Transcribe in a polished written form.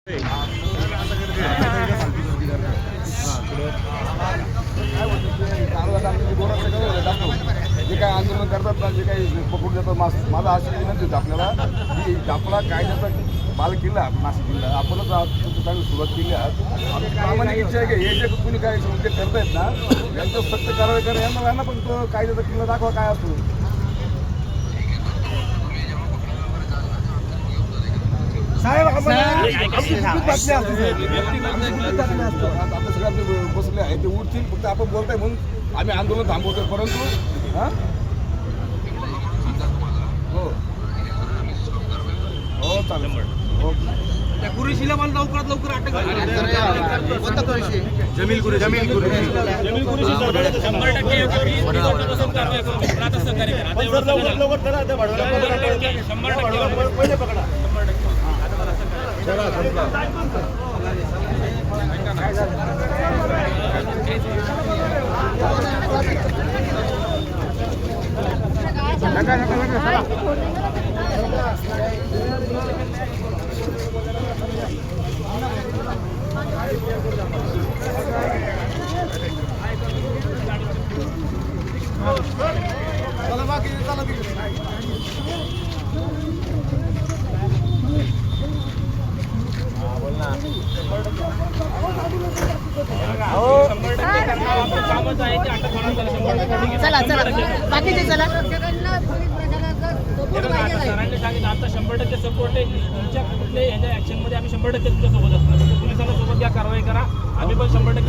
जे काही आंदोलन करतात ना, जे काही पकडून देतात, माझा अशी विनंती होती आपल्याला की आपला कायद्याचा बाल किल्ला नाशिक जिल्हा आपणच चांगली सुरुवात केली आहे. आमची प्रामाणिक इच्छा आहे की हे जे कुणी काय जे करतायत ना यांचं सक्त कारवाई करा, यांना पण तो कायद्याचा किल्ला दाखवा काय असतो. साहेब आता सगळ्यांनी बसले आहे ते उठतील, फक्त आपण बोलताय म्हणून आम्ही आंदोलन थांबवतोय. परंतु हो चालेल. त्या कुरेशीला मला लवकरात लवकर अटक जमील कुरेशी 100% चला चला बाकीचे चला सरांनी सांगितलं आता 100% सपोर्ट आहे. तुमच्या कुठल्याही ह्याच्या ऍक्शनमध्ये आम्ही 100% तुमच्या सोबत असणार. पोलिसांना सोबत घ्या, कारवाई करा. आम्ही पण 100%